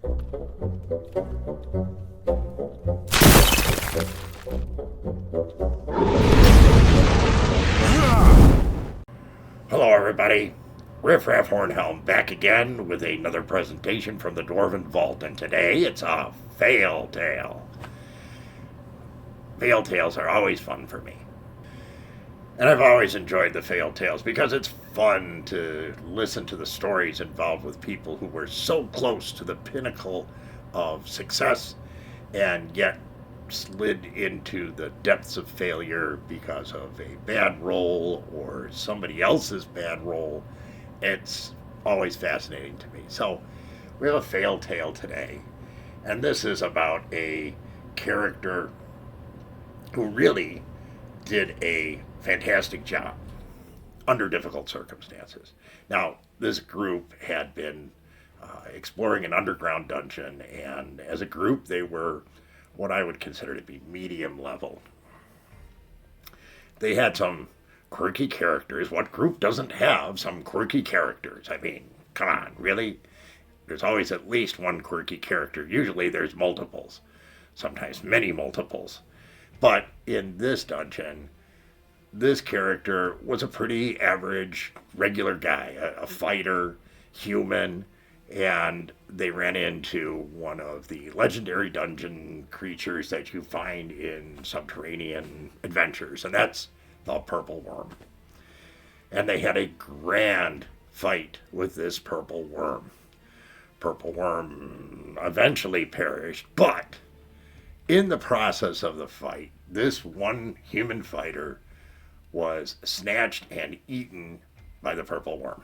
Hello everybody, Riffraff Hornhelm back again with another presentation from the Dwarven Vault, and today it's a fail tale. Fail tales are always fun for me. And I've always enjoyed the fail tales because it's fun to listen to the stories involved with people who were so close to the pinnacle of success and yet slid into the depths of failure because of a bad roll or somebody else's bad roll. It's always fascinating to me. So we have a fail tale today, and this is about a character who really did a fantastic job under difficult circumstances. Now, this group had been exploring an underground dungeon, and as a group, they were what I would consider to be medium level. They had some quirky characters. What group doesn't have some quirky characters? I mean, come on, really? There's always at least one quirky character. Usually there's multiples, sometimes many multiples. But in this dungeon, this character was a pretty average, regular guy, a fighter, human, and they ran into one of the legendary dungeon creatures that you find in subterranean adventures, and that's the purple worm. And they had a grand fight with this purple worm. Purple worm eventually perished, but in the process of the fight, this one human fighter was snatched and eaten by the purple worm.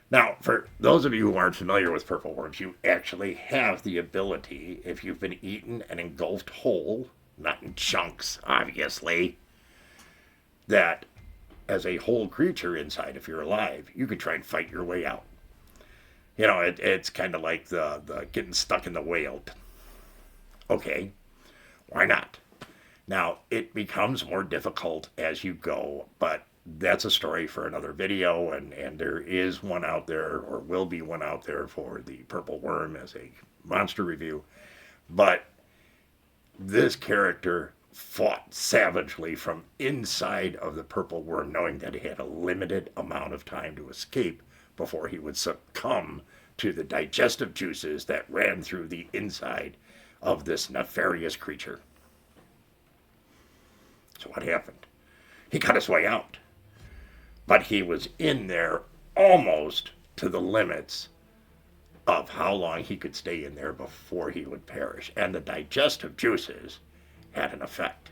Now, for those of you who aren't familiar with purple worms, you actually have the ability, if you've been eaten and engulfed whole, not in chunks, obviously, that as a whole creature inside, if you're alive, you could try and fight your way out. You know, it's kind of like the getting stuck in the whale. Okay, why not? Now, it becomes more difficult as you go, but that's a story for another video, and there is one out there, or will be one out there, for the purple worm as a monster review. But this character fought savagely from inside of the purple worm, knowing that he had a limited amount of time to escape before he would succumb to the digestive juices that ran through the inside of this nefarious creature. So what happened? He cut his way out. But he was in there almost to the limits of how long he could stay in there before he would perish. And the digestive juices had an effect.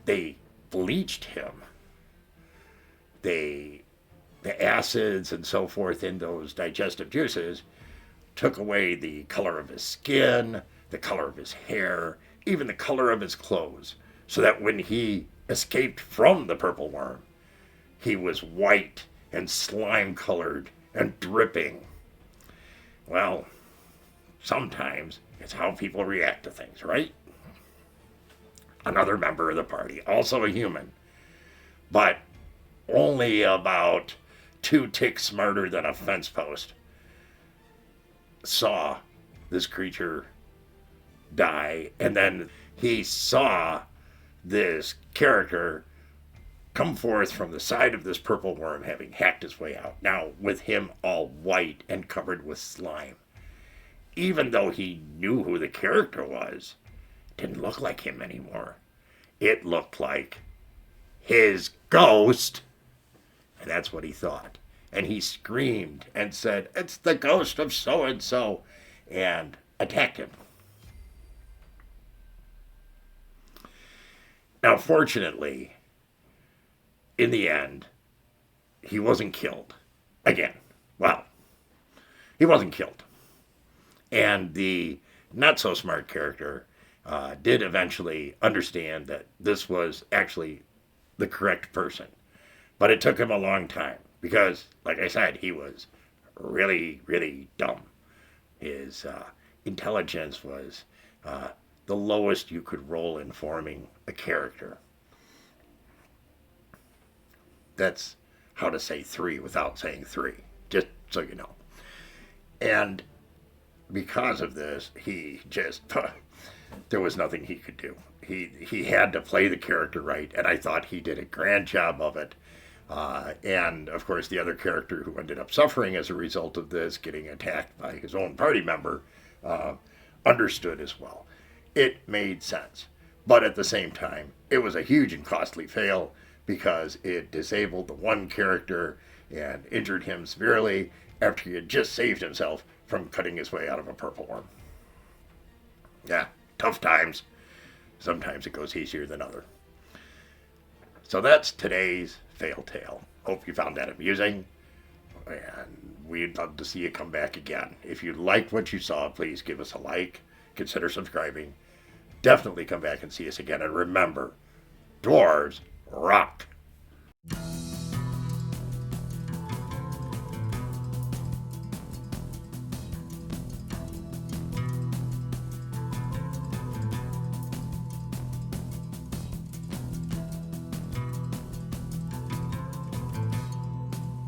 They bleached him. The acids and so forth in those digestive juices took away the color of his skin, the color of his hair, even the color of his clothes, so that when he escaped from the purple worm, he was white and slime-colored and dripping. Well, sometimes it's how people react to things, right? Another member of the party, also a human, but only about 2 ticks smarter than a fence post, saw this creature die, and then he saw this character come forth from the side of this purple worm, having hacked his way out, now with him all white and covered with slime. Even though he knew who the character was, it didn't look like him anymore. It looked like his ghost, and that's what he thought. And he screamed and said, "It's the ghost of so-and-so," and attacked him. Now, fortunately, in the end, he wasn't killed. Again, well, he wasn't killed. And the not-so-smart character did eventually understand that this was actually the correct person. But it took him a long time because, like I said, he was really, really dumb. His intelligence was the lowest you could roll in forming a character. That's how to say 3 without saying 3, just so you know. And because of this, he just, there was nothing he could do. He had to play the character right, and I thought he did a grand job of it. And of course, the other character who ended up suffering as a result of this, getting attacked by his own party member, understood as well. It made sense. But at the same time, it was a huge and costly fail because it disabled the one character and injured him severely after he had just saved himself from cutting his way out of a purple worm. Yeah, tough times. Sometimes it goes easier than other. So that's today's fail tale. Hope you found that amusing. And we'd love to see you come back again. If you liked what you saw, please give us a like. Consider subscribing. Definitely come back and see us again. And remember, dwarves rock.